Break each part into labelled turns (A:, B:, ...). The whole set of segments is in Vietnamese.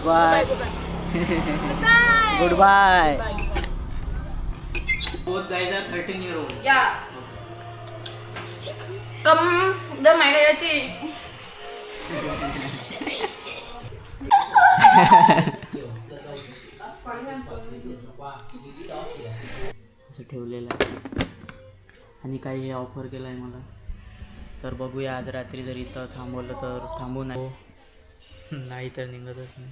A: Goodbye. Goodbye. Both guys are 13-year-old.
B: Yeah. Cầm đơn máy này cho chị.
A: असं ठेवलेलं आहे आणि काही ऑफर केलं आहे मला. तर बघूया आज रात्री जर इथं थांबवलं तर थांबू नाही तर निघतच नाही.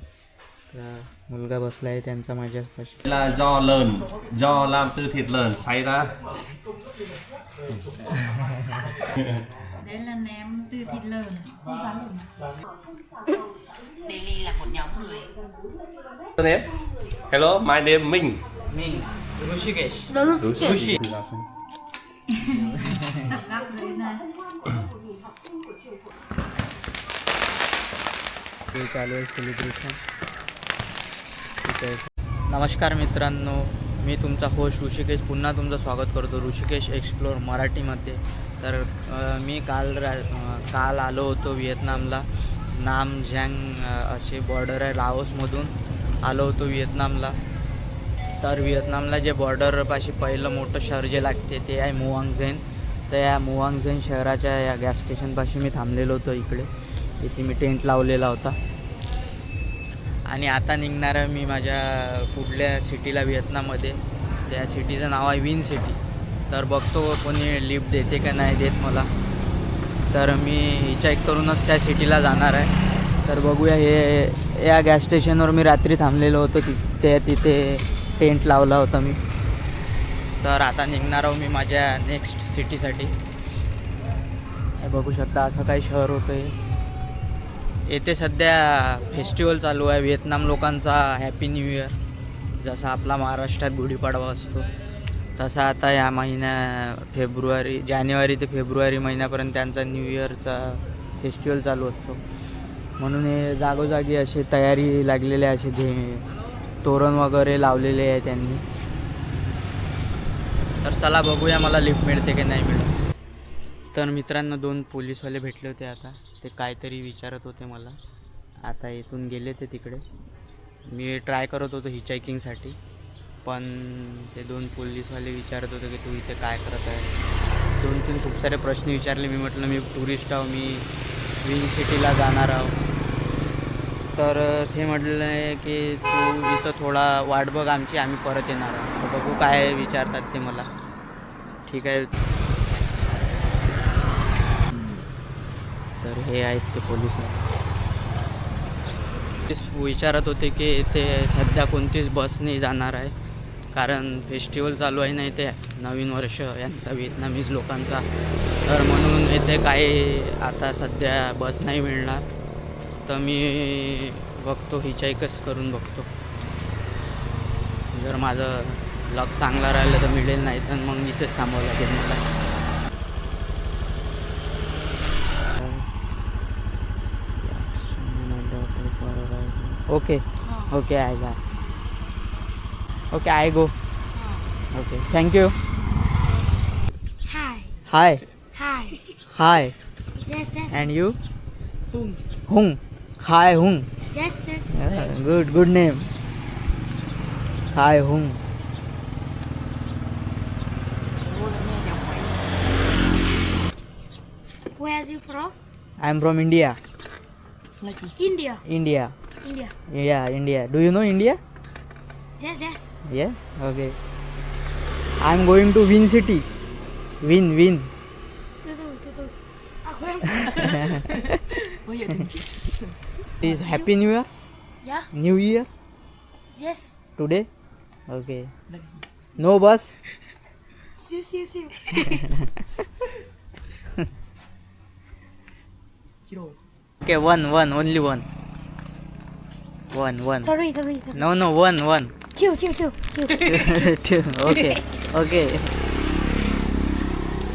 A: तर मुलगा बसला आहे त्यांचा माझ्यापाशी.
C: do làm tư thịt lợn xay ra.
D: Đây là nem từ thịt lợn. Daily là một nhóm người.
C: Hello, my name Minh.
A: Minh. Rishikesh.
C: Rushi.
D: Gặp người này.
A: चालू आहे सेलिब्रेशन. नमस्कार मित्रांनो, मी तुमचा होस्ट ऋषिकेश पुन्हा तुमचं स्वागत करतो ऋषिकेश एक्सप्लोर मराठीमध्ये. तर मी काल आलो होतो व्हिएतनामला. नाम झँग अशी बॉर्डर आहे, लाओसमधून आलो होतो व्हिएतनामला. तर व्हिएतनामला जे बॉर्डरपाशी पहिलं मोठं शहर जे लागते ते आहे मुआंग झेन. तर या मुआंग झेन शहराच्या या गॅस स्टेशनपाशी मी थांबलेलो होतो. इथे मी टेंट लावलेला होता आणि आता निघणार आहे मी माझ्या कुठल्या सिटीला व्हिएतनाममध्ये. त्या सिटीचं नाव आहे विन सिटी. तर बघतो कोणी लिफ्ट देते का नाही देत मला. तर मी हिचाईक करूनच त्या सिटीला जाणार आहे. तर बघूया. हे या गॅस स्टेशनवर मी रात्री थांबलेलो होतो. तिथे टेंट लावला होता मी. तर आता निघणार आहो मी माझ्या नेक्स्ट सिटीसाठी. हे बघू शकता असं काही शहर होतं आहे. येथे सध्या फेस्टिवल चालू आहे व्हिएतनाम लोकांचा हॅपी न्यू इयर. जसा आपला महाराष्ट्रात गुढीपाडवा असतो तसा आता या जानेवारी ते फेब्रुवारी महिन्यापर्यंत त्यांचा न्यू इयरचा फेस्टिवल चालू असतो. म्हणून हे जागोजागी असे तयारी लागलेले असे जे तोरण वगैरे लावलेले आहे त्यांनी. तर चला बघूया मला लिफ्ट मिळते की नाही मिळत. तर मित्रांनो 2 पोलीसवाले भेटले होते. आता ते काहीतरी विचारत होते मला. आता इथून गेले ते तिकडे. मी ट्राय करत होतो हिचायकिंगसाठी, पण ते 2 पोलीसवाले विचारत होते की तू इथे काय करत आहे. 2-3 खूप सारे प्रश्न विचारले. मी म्हटलं मी टुरिस्ट आहो, मी विन सिटीला जाणार आहो. तर ते म्हटलं की तू इथं थोडा वाट बघ आमची, आम्ही परत येणार आहोत. तर बघू काय विचारतात ते मला. ठीक आहे. तर हे आहेत ते पोलीस. विचारत होते की इथे सध्या कोणतीच बस नाही जाणार आहे कारण फेस्टिवल चालू आहे ना इथे, नवीन वर्ष यांचा व्हिएतनामीज लोकांचा. तर म्हणून इथे काही आता सध्या बस नाही मिळणार. तर मी बघतो हिचाईकच करून बघतो. जर माझं लक चांगला राहिलं तर मिळेल, नाही तर मग इथेच थांबावं लागेल मला. Okay, okay, I guess. Okay, I go. Okay, thank you.
E: Hi.
A: Hi.
E: Hi.
A: Hi.
E: Yes, yes.
A: And you? Hung. Hi, Hung.
E: Yes, yes.
A: Good name. Hi, Hung.
E: Where are you from?
A: I'm from India.
E: India.
A: India.
E: India.
A: Yeah, India. Do you know India?
E: Yes, yes.
A: Yes. Okay. I'm going to Win City. Win.
E: Tutu. Aku yang.
A: Is Happy New Year?
E: Yeah.
A: New Year
E: Yes.
A: today? Okay. No bus?
E: Siu.
A: Okay, one, only one. One.
E: Sorry.
A: No, one.
E: Chill.
A: Two. Okay.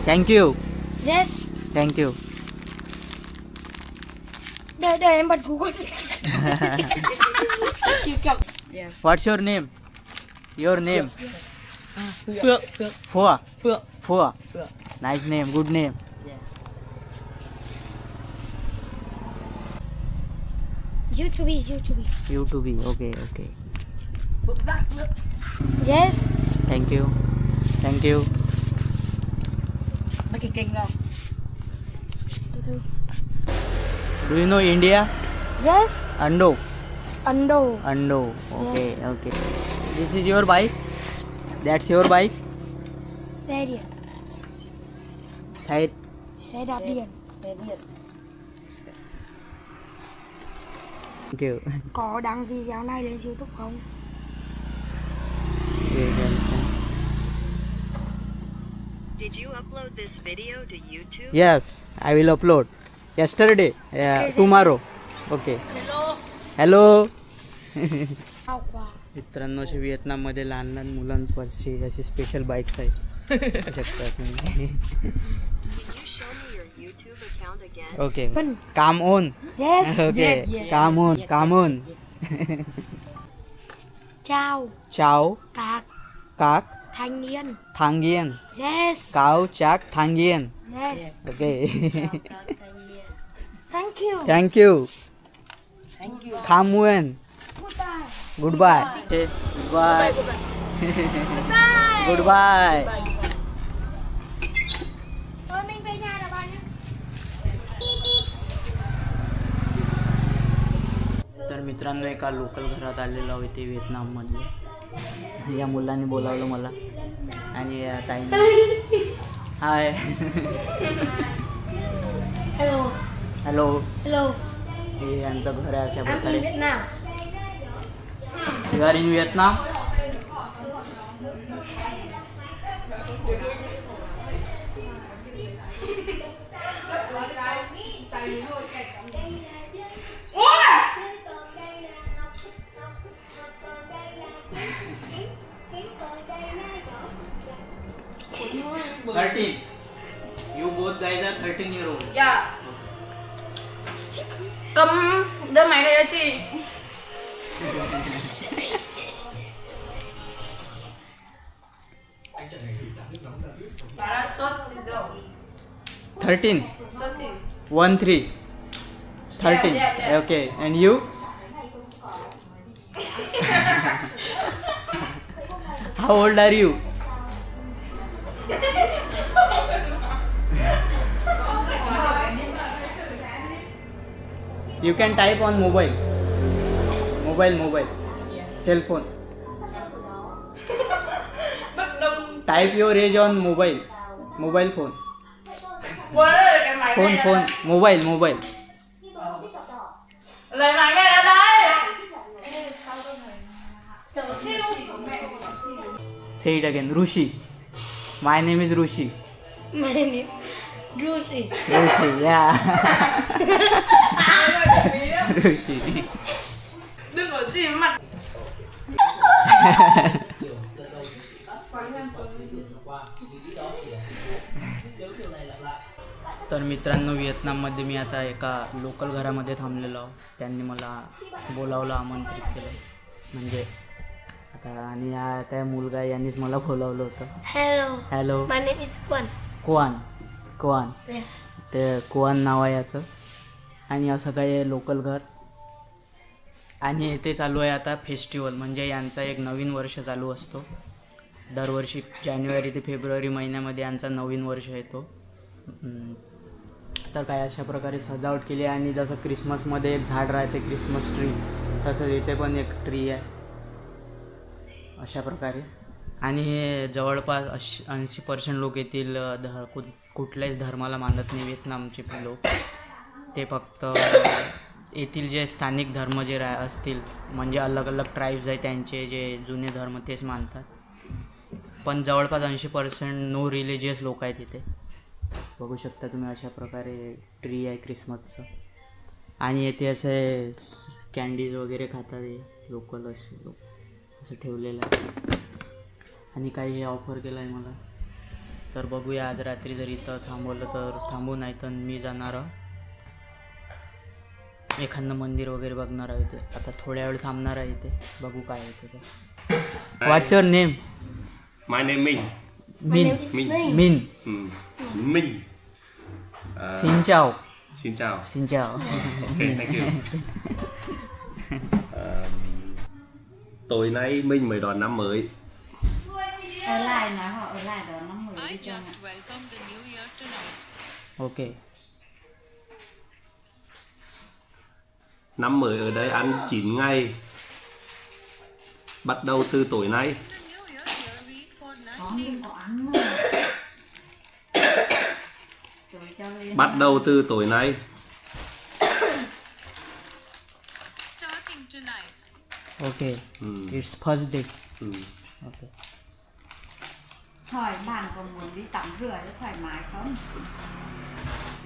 A: Thank you.
E: Yes.
A: Thank you.
E: Đây em bật Google.
D: Yes.
A: What's your name? Your name? Phua. Nice name, good name.
E: YouTube, YouTube.
A: YouTube. Okay.
E: Yes.
A: Thank you. Do you know India?
E: Yes.
A: Ando.
E: Ando.
A: Okay.
E: Yes.
A: Okay. This is your bike. That's your bike.
E: Serious.
A: Side.
E: Say that again.
A: Thank you.
E: Có đăng video này lên YouTube không?
F: Did you upload this video to YouTube?
A: Yes, I will upload. Yesterday.
E: Yes,
A: Tomorrow.
E: yes.
A: Okay. Hello.
E: Ao quá.
A: मित्रांनो असे व्हिएतनाममध्ये लहान लहान मुलांपाशी अशी special bikes आहेत शकता तुम्ही.
F: Can you show me your YouTube account again?
A: Okay
E: Fun.
A: Come on.
E: Yes.
A: Okay come on.
E: Chào
A: चाव
E: các
A: काक
E: thanh niên.
A: थांगियन
E: Yes.
A: काव चाक थांगियन.
E: Yes.
A: Okay
E: Thank you.
A: Thank you खामुएन
E: Goodbye.
A: Good bye good bye.
E: Thôi mình về nhà rồi bạn nhé.
A: तर मित्रांनो एका लोकल घरात आलेलो आहोत ते व्हिएतनाममधले. या मुलांनी बोलावलं मला आणि या ताईने हाय.
E: Hello.
A: हॅलो.
E: Hello.
A: हे यांचं घर आहे अशा
E: I'm in
A: प्रकारे.
E: Vietnam.
A: You are in Vietnam. You both guys are 13 year old.
B: Dạ. Cầm đơn máy này cho chị. Bà đã chốt chị rồi.
A: 13.
B: Chốt chị.
A: 13. 13.
B: Yeah.
A: Okay. And you? How old are you? You can type on mobile. Cell phone. Type your age on mobile phone.
B: Cái máy này là-
A: Phone. Mobile.
B: Lấy máy này ra đây.
A: Say it again. Rushi. My name is Rushi.
E: My name Lucy.
A: Rushi, yeah. Rushi.
B: Đừng có chìm mặt.
A: तर मित्रांनो व्हिएतनाममध्ये मी आता एका लोकल घरामध्ये थांबलेलो आहो. त्यांनी मला बोलावलं, आमंत्रित केलं. म्हणजे आता आणि हा त्या मुलगा यांनीच मला बोलावलं होतं.
E: Hello.
A: Hello.
E: My name is Quan.
A: कुवान
E: Yeah.
A: ते कुवान नाव आहे याचं. आणि असं काही लोकल घर. आणि येथे चालू आहे आता फेस्टिवल, म्हणजे यांचा एक नवीन वर्ष चालू असतो. दरवर्षी जानेवारी ते फेब्रुवारी महिन्यामध्ये यांचा नवीन वर्ष येतो. तर काय अशा प्रकारे सजावट केली आहे. आणि जसं क्रिसमसमध्ये एक झाड राहते क्रिसमस ट्री, तसंच इथे पण एक ट्री आहे अशा प्रकारे. आणि हे जवळपास 80% लोक येथील कुठल्याच धर्माला मानत नाही व्हिएतनामचे लोक. ते फक्त येथील जे स्थानिक धर्म जे असतील, म्हणजे अलग अलग ट्राईब्स आहे त्यांचे जे जुने धर्म तेच मानतात. पण जवळपास 80% नो रिलिजियस लोक आहेत इथे. बघू शकता तुम्ही अशा प्रकारे ट्री आहे क्रिसमसचं. आणि येथे असे कॅन्डीज वगैरे खातात हे लोकल असे लोक, असं ठेवलेलं आहे. आणि काही हे ऑफर केलं आहे मला. तर बघूया आज रात्री जर इथं थांबवलं तर थांबू, नाही तर मी जाणार एखादं मंदिर वगैरे बघणार आहे इथे. आता थोड्या वेळ थांबणार आहे इथे, बघू काय आहे ते. What's your name?
C: My name Minh.
A: मिन.
C: Minh.
A: सिंचाओ.
C: Xin chào.
A: सिंचाओ.
C: Okay, thank you. Tối nay mình mới đón năm mới.
D: Ở lại nói họ ở lại đó nó mới
F: I
D: đi cho
F: just welcomed the new year tonight.
A: Okay.
C: Năm mới ở đây ăn 9 ngày. Bắt đầu từ tối nay.
F: The new year here we eat for
D: có
F: 9 days.
D: không có ăn luôn. Rồi cho lên.
C: Bắt đầu từ tối nay.
F: Starting tonight.
A: Okay.
C: Ừ.
A: It's first day.
C: Ừ.
A: Okay.
D: Hỏi bạn có muốn đi tắm rửa cho thoải mái không?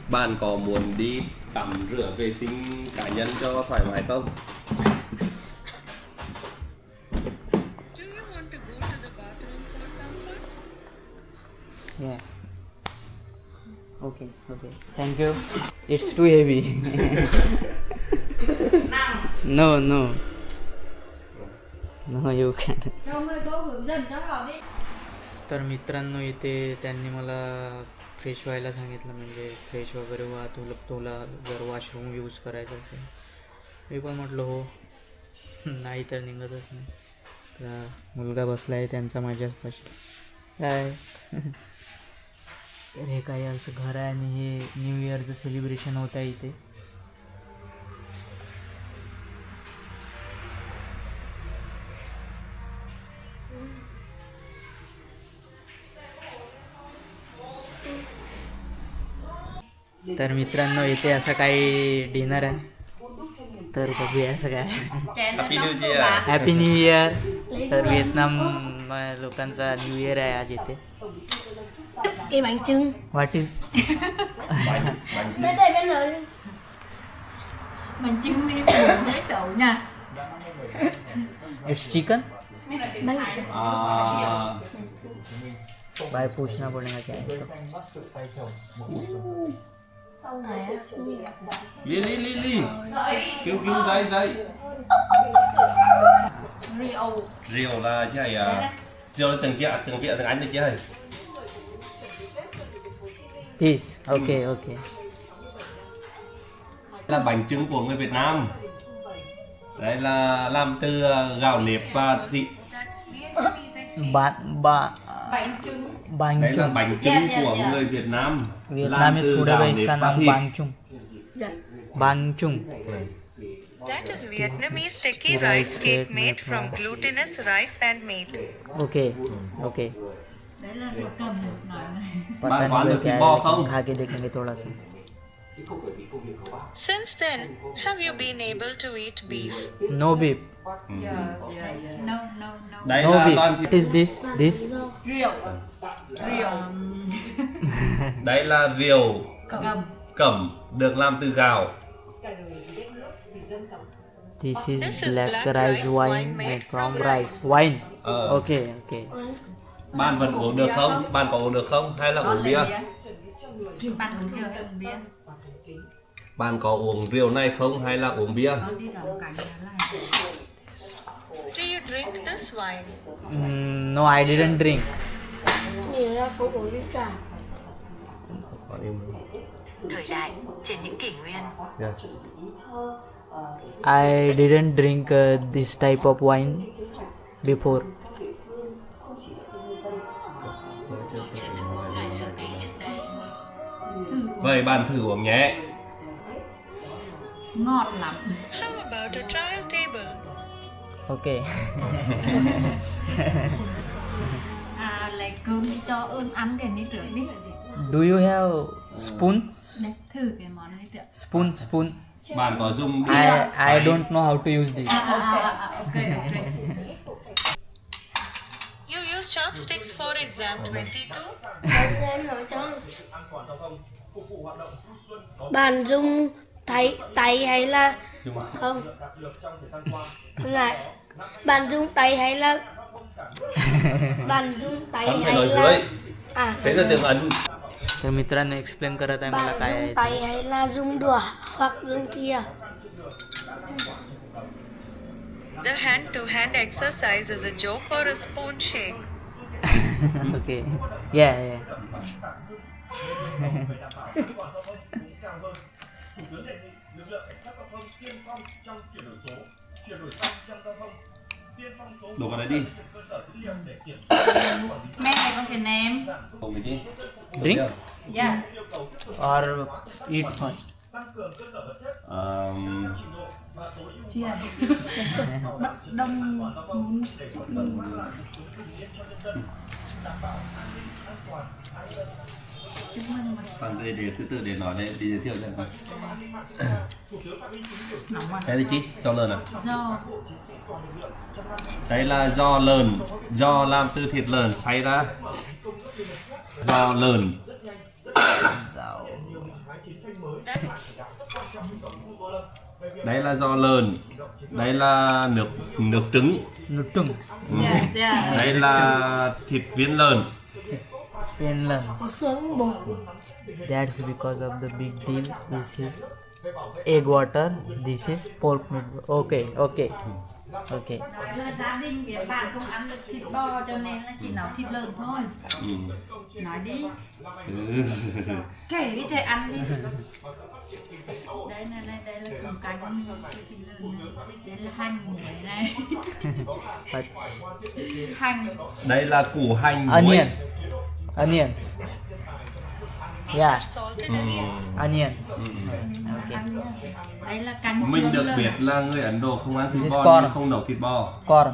C: Bạn có muốn đi tắm rửa vệ sinh cá nhân cho thoải mái không?
F: Do you want to go to the bathroom for comfort?
A: Yeah. Okay. Okay. Thank you. It's too heavy. No, no. No, you can't.
D: Cho người cô hướng dẫn cho họ đi.
A: तर मित्रांनो इथे त्यांनी मला फ्रेश व्हायला सांगितलं, म्हणजे फ्रेश वगैरे व्हा, तुला जर वॉशरूम यूज करायचं असेल. मी पण म्हटलं हो, नाही तर निघतच नाही. तर मुलगा बसला आहे त्यांचा माझ्यापाशी. काय तर हे काही असं घर आहे आणि हे न्यू इयरचं सेलिब्रेशन होत आहे इथे. तर मित्रांनो इथे असं काही डिनर आहे, तर बघूया असं काय.
C: Happy New Year.
A: Happy new year. तर व्हिएतनाम लोकांचा न्यू इयर आहे आज इथे.
E: Cái bánh trưng.
A: What is
E: Bên đây bên nội.
D: Mình trưng đi buồn thấy xấu nha.
A: It's chicken.
E: Bánh trưng.
A: भाई पूछना पड़ेगा क्या है तो.
C: Ly. Kêu dậy. Rượu là chứ hay rượu là từng kia từng Anh được chứ hay.
A: Peace. Okay, okay.
C: Là bánh trưng của người Việt Nam. Đấy là làm từ gạo nếp và thịt.
A: Bánh
C: Đấy là
A: chung.
C: bánh trưng của người Việt Nam. Làm
A: वियतनामी
C: từ
A: food
C: gạo
A: है,
C: nếp
A: इसका
C: và
A: नाम
C: thịt.
A: बांग चुंग. बांग चुंग.
F: That is Vietnamese sticky rice cake made from glutinous rice and meat.
A: Okay okay.
D: Đấy là rượu cầm nói này.
A: पता
C: bạn
A: नहीं
C: được
A: वो क्या
C: thịt bò
A: है,
C: không?
A: लेकिन खा के देखेंगे थोड़ा सा.
F: Since then, have you been able to eat beef?
A: No beef.
D: No.
C: Đấy
A: No
C: là
A: beef.
C: toàn
A: What
C: thịt.
A: is this? This?
D: Rượu.
C: Đấy là rượu
D: Cầm.
C: cẩm được làm từ gạo.
A: This is
F: This is
A: black
F: black
A: rice
F: rice
A: wine
F: wine
A: made
F: made
A: from
F: from
A: rice.
F: rice.
A: Wine.
C: Ờ.
A: Okay, okay.
C: Bạn vẫn uống được không? Bạn có uống được không? Hay là uống bia?
D: Bạn uống rượu hay uống bia?
C: Bạn có uống rượu này không hay là uống bia?
D: Con đi đón cảnh đó lại.
F: Do you drink this wine?
A: No, I didn't drink.
E: Nhiều ra phố uống nước trà.
F: Thời đại trên những kỷ nguyên.
A: I didn't drink this type of wine before.
F: Tôi chưa từng uống loại rượu này trước đây.
C: Vậy bạn thử uống nhé.
D: Ngọt lắm.
F: How about a trial table?
A: Okay.
D: À lấy cơm đi cho ơn ăn cái này trước đi.
A: Do you have spoon?
D: Để thử cái món này trước.
A: Spoon.
C: Bạn có dùng
A: I don't know how to use this.
D: Ok.
F: You use chopsticks for exam 22?
E: Em nói cho. Bạn dùng tay hay là không? Lại. Bạn dùng tay hay là bạn dùng tay
C: Ấn phải
E: hay
C: nói
E: là
C: dưới. Thế là tiếng Ấn.
A: तर मित्रांनो एक्सप्लेन करत आहे मला
E: bạn
A: काय
E: dùng
A: आहे
E: tay
A: ते.
E: hay là dùng đũa hoặc dùng thìa?
F: The hand-to-hand exercise is a joke or a spoon shake?
A: Okay. Yeah.
C: Đổ vào đấy đi.
D: Mẹ này con phải ném.
C: Đổ mình đi.
A: Drink
D: Dạ.
A: or eat first?
D: Chia. Bất đông muốn. Chúc mừng mà.
C: Còn để từ từ để nói đây đi giới thiệu xem.
D: Nóng à?
C: Đây là chi? Do lợn à?
D: Do
C: Đấy là do lợn, do làm từ thịt lợn xay ra. Do lợn. Đấy là do lợn. Đấy là nước trứng.
A: Nước trứng.
D: dạ dạ.
C: Đấy là thịt viên lợn.
A: Finland.
E: Xuống bột.
A: That's because of the big deal. This is egg water. This is pork meat. Okay, okay, okay.
D: Là gia đình Việt bạn không ăn được thịt bò cho nên là chỉ nấu thịt lợn thôi. Nói đi. Kể đi trời ăn đi. Đây là củ canh thịt lợn. Đây là hành muối này. Hành.
C: Đây là củ hành muối.
A: Onion. Onion.
F: These
A: Yeah.
F: are salted onions.
A: Onions. Okay.
D: Đây là canh xương
C: Mình được
D: lợn.
C: biết là người Ấn Độ không ăn thịt
A: This is
C: bò
A: corn.
C: nhưng không nấu thịt bò.
A: Corn.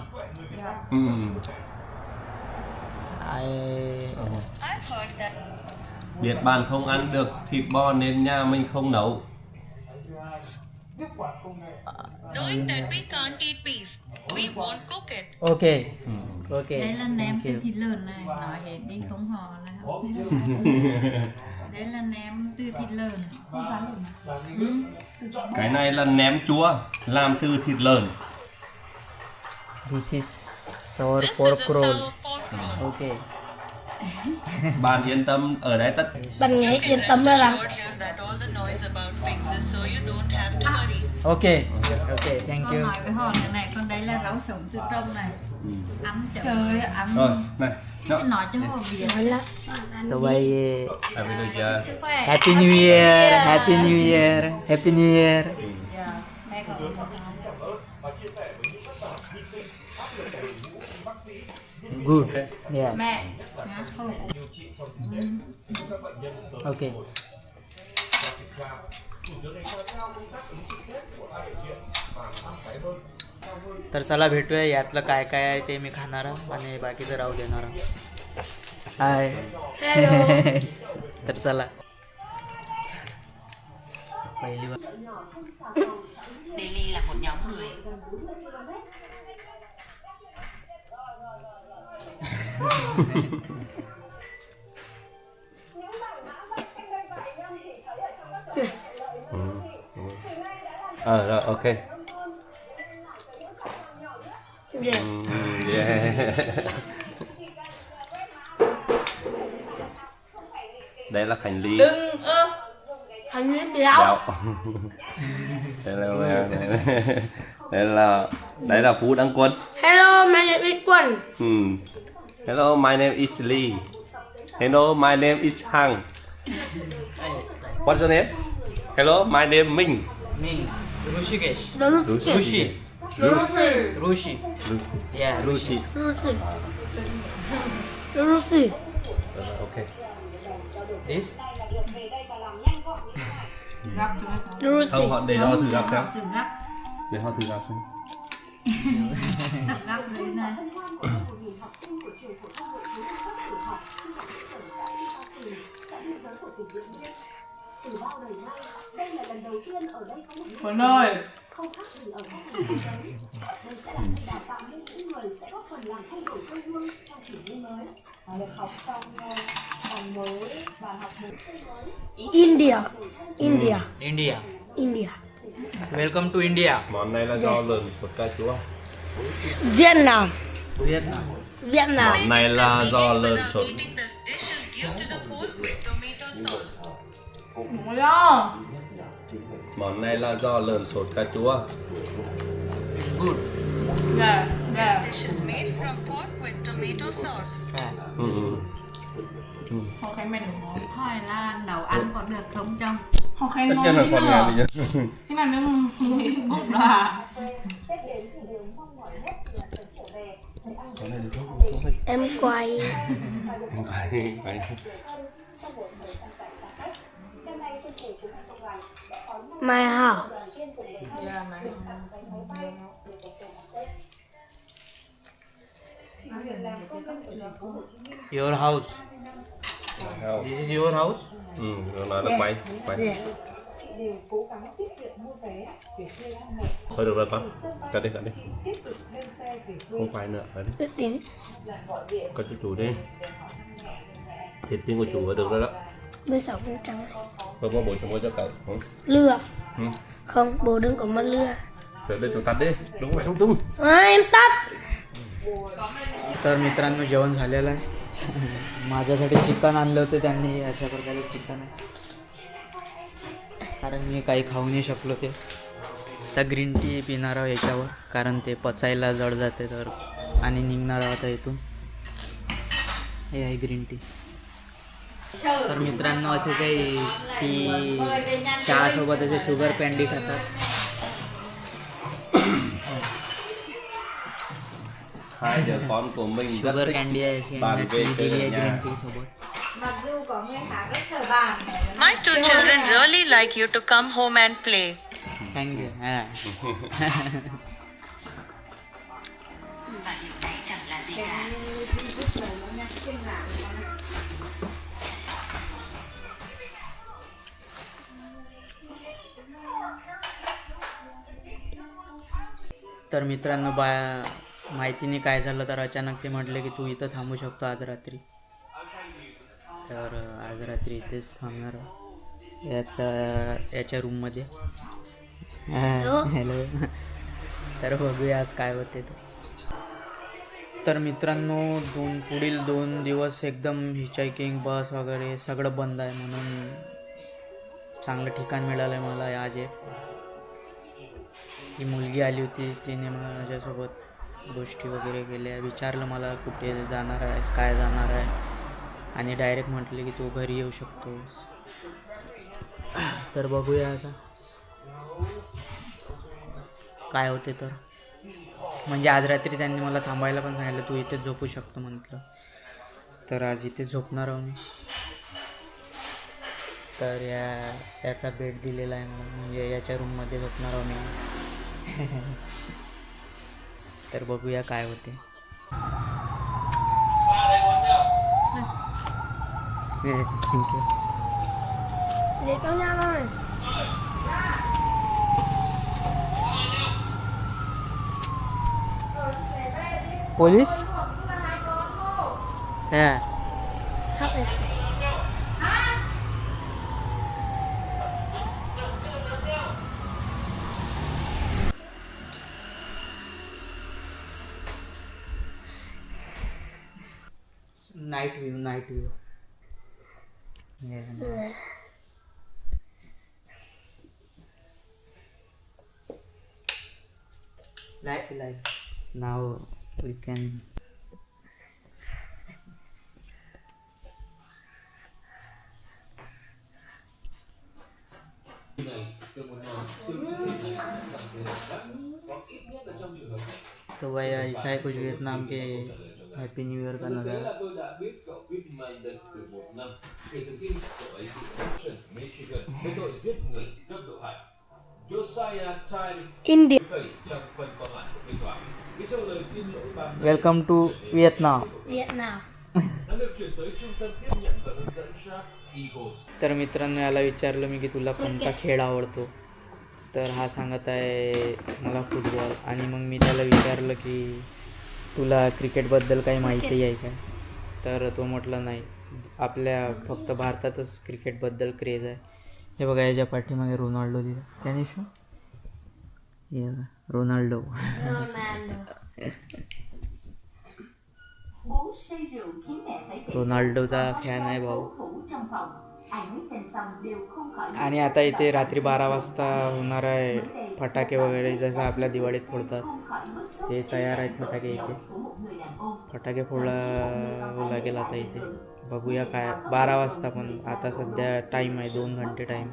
A: I.
F: I've heard that.
C: Biết bạn không ăn được thịt bò nên nhà mình không nấu.
F: Knowing that we can't eat beef, we won't cook it.
A: Okay. Okay.
D: Đây là ném
A: Thank
D: từ
A: you.
D: thịt lợn này. Nói hết đi không hò là học. Đây là ném từ thịt lợn.
C: Cái này là ném chúa làm từ thịt lợn.
A: This is sour
F: This
A: pork
F: is a
A: roll.
F: sour pork roll.
A: Okay.
C: Bạn yên tâm ở đây tất.
E: Bạn nghe
F: You
E: yên
F: can
E: tâm
F: rest
E: ra rằng
F: assured here that all the noise about pigs is so you don't have to worry.
A: Okay. Okay. Thank
D: Con
A: you.
D: nói với họ này, con đấy là rau sống từ trong này. Ăn chậm. Trời ăn.
C: Rồi, này. Đó.
D: Nói cho họ biết.
E: nói là bạn ăn
A: So
E: đi.
A: bye.
C: À, bây giờ
D: Sức khỏe.
A: Happy New Year. Happy New Year. Happy New Year.
D: Dạ, mẹ có một
A: Good. Yeah.
D: mẹ. Nhá, không.
A: Okay. तर चला भेटूया यातलं काय काय आहे ते मी खाणार आहे आणि बाकीचं राहू देणार आहे. हाय. तर चला पहिली बार
F: Daily là một nhóm người.
C: rồi, ok.
E: Dạ.
C: Yeah. Đây là hành lý.
B: Đừng
E: Hành lý béo.
C: Béo. Đây là Phú Đăng Quân.
E: Hello, my name is Quân.
C: Hello, my name is Lee. Hello, my name is Hang. What's your name? Hello, my name Minh.
A: Me Rishikesh.
E: Lucy.
A: Rishi. Rishi. Yeah, Rishi.
C: Lucy.
E: Lucy.
C: Okay.
A: This.
D: Gắp cho nó.
E: Lucy.
C: Không, họ để họ thử gặp xem.
D: Thử gắp.
C: Để họ thử gặp xem.
D: Gắp đấy này.
B: Quân ơi.
E: India. India.
A: India.
E: India.
A: Welcome to India.
C: Món này là do lợn sốt cà chua.
E: Vietnam.
A: Vietnam.
E: Vietnam.
C: Món này là do lợn
F: Without
C: sốt.
F: eating this dish is due to the pork with tomato sauce.
B: Ngồi đó.
C: Món này là do lợn sốt cà chua.
A: Good.
B: Dạ,
F: This
B: dạ.
F: dish is made from pork with tomato sauce.
A: Yeah.
B: Không thấy mày đủ ngon.
D: Hỏi là nấu ăn có được không trong?
B: Họ khen
C: tất
B: ngon
C: nhiên là
B: chứ
C: còn
B: nữa.
C: nhà đi nhá.
B: Nhưng mà nếu nghĩ bụng là
E: Em quay
C: Phải.
E: my house.
B: dạ mà
A: Your house.
C: Không.
A: This is your house.
C: Nó nói là quay.
E: Yeah.
C: Thôi được rồi con. Cắt đi. Không quay nữa, cắt đi.
E: Cái tiếng
C: Có cho chủ đi. Thịt tiên của chủ là được rồi đó.
E: 16 trắng này.
C: Thôi có bố cho cho cậu. Không.
E: Lừa.
C: Ừ.
E: Không, bố đừng có mà lừa.
C: Rồi đây chúng tắt đi. Đúng phải không tung.
E: Em tắt.
A: तर मित्रांनो जेवण झालेलं आहे. माझ्यासाठी चिकन आणलं होतं त्यांनी, अशा प्रकारे चिकन आहे. कारण मी काही खाऊ नाही शकलो ते. आता ग्रीन टी पिणार आहोत याच्यावर, कारण ते पचायला जड जाते तर, आणि निघणार आहोत इथून. हे आहे ग्रीन टी. तर मित्रांनो असे काही टी चहासोबत असे शुगर कँडी खातात.
C: Hai giờ con của mình rất
A: sugar
C: thích
A: candy आहे अशी,
C: bàn
A: आणि
C: về
A: टी
C: chơi
A: दिली आहे
C: ở nhà.
A: ग्रीन टी सोबत.
F: My two children really like you to come home and play.
A: Thank you. हां.
F: Và điều này chẳng là gì cả.
A: तर मित्रांनो माहितीने काय झालं तर अचानक ते म्हटले की तू इथं थांबू शकतो आज रात्री. तर आज रात्री इथेच थांबणार आहे, याच्या रूममध्ये. हॅलो. तर बघूया आज काय होते तर मित्रांनो पुढील 2 दिवस एकदम हिचायकिंग बस वगैरे सगळं बंद आहे, म्हणून चांगलं ठिकाण मिळालं आहे मला आज. ती मुलगी आली होती, तिने माझ्यासोबत गोष्टी वगैरे केल्या, विचारलं मला कुठे जाणार आहेस, काय जाणार आहे, आणि डायरेक्ट म्हटले की तू घरी येऊ शकतोस. तर बघूया आता काय होते. तर म्हणजे आज रात्री त्यांनी मला थांबायला पण सांगितलं, तू इथेच झोपू शकतो म्हटलं. तर आज इथेच झोपणार आहो मी. तर याचा बेड दिलेला आहे मला, म्हणजे याच्या रूममध्ये झोपणार आहो मी. तर बघूया काय होते. Thank you.
E: Dễ cao nha ơi.
A: Police. हां.
E: Thấp này.
A: Night view. Like now we can. तो भाई ऐसा है कुछ वियतनाम के हैप्पी न्यू ईयर का नज़ारा.
E: India.
A: Welcome to Vietnam.
E: Vietnam.
A: तर मित्रांनो याला विचारलं मी की तुला कोणता खेळ आवडतो, तर हा सांगत आहे मला फुटबॉल. आणि मग मी त्याला विचारलं की तुला क्रिकेटबद्दल काही माहिती आहे का, तर तो म्हटलं नाही, आपल्या फक्त भारतातच क्रिकेटबद्दल क्रेज आहे. हे बघा याच्या पाठीमागे रोनाल्डो दिला त्याने शो. रोनाल्डो. रोनाल्डोचा फॅन आहे भाऊ. आणि आता इथे रात्री 12 वाजता होणार आहे फटाके वगैरे, जसं आपल्या दिवाळीत फोडतात ते तयार आहेत फटाके इथे. फटाके फोडला लागेल आता इथे. बघूया काय 12 वाजता, पण आता सध्या टाईम आहे 2 घंटे time.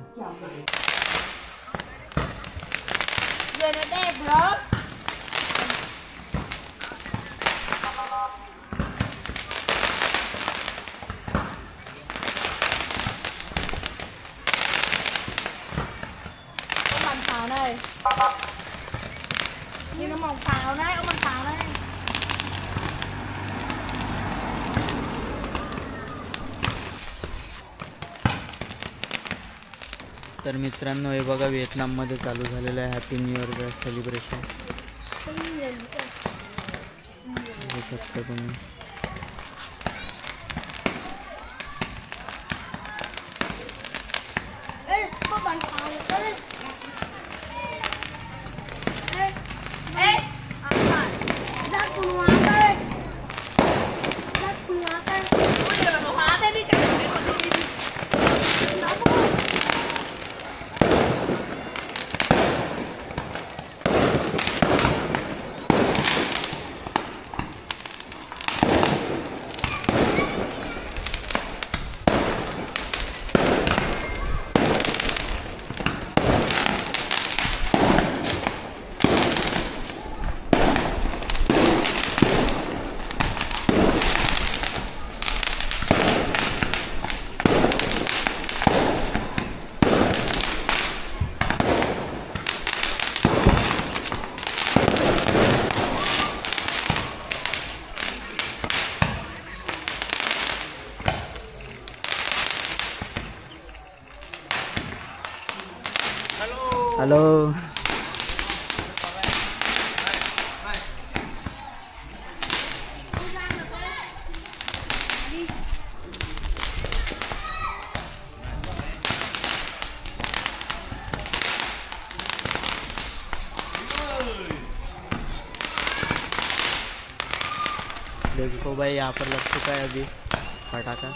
E: Bằng pháo này. Nhìn nó mỏng pháo này, ông bằng pháo này.
A: तर मित्रांनो हे बघा व्हिएतनाममध्ये चालू झालेलं आहे हॅपी न्यू इयर सेलिब्रेशन. बघू शकता तुम्ही.
E: Ê, có bằng pháo này. Ê. Ê. Ê. Rác quần hóa đây. Rác quần hóa đây. Ôi trời ơi, hóa đây đi chẳng được đến một đi. Nó không.
A: Hello. देखो भाई यहाँ पर लग चुका है अभी पटाखा.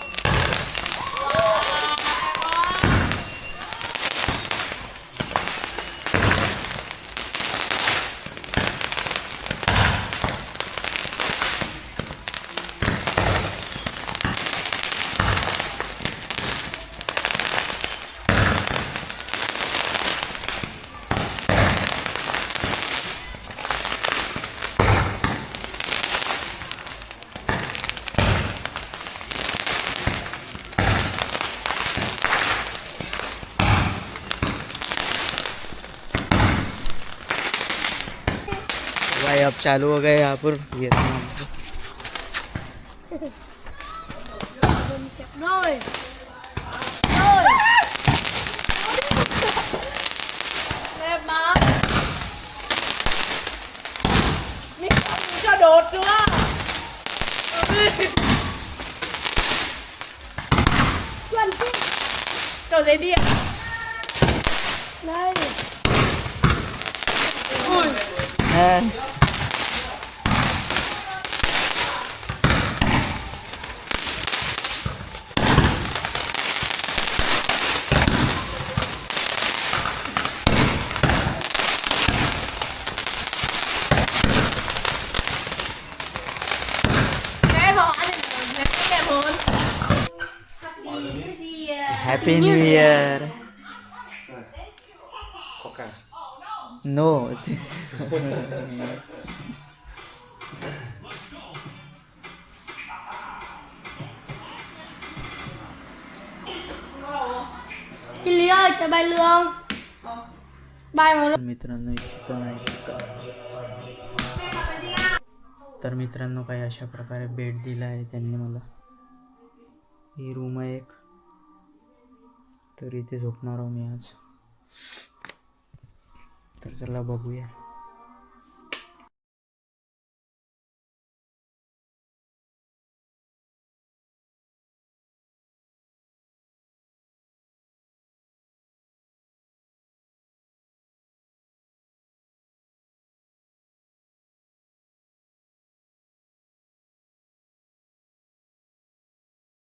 A: भाई अब चालू हो गए यहाँ पर Vietnam.
E: Rồi. Rồi. Đẹp mà. Mình cho đột chưa? Chuẩn chứ. Cho giấy điện. Đây. Ui.
A: Happy new year.
C: Coca.
A: No.
E: Chị Lý ơi, cho bay lương. Bay một
A: मित्रांनो चिकन आहे चिकन. तर मित्रांनो काही अशा प्रकारे भेट दिला आहे त्यांनी मला. ही रूम आहे एक. तर इथे झोपणार आहो मी आज. तर चला बघूया.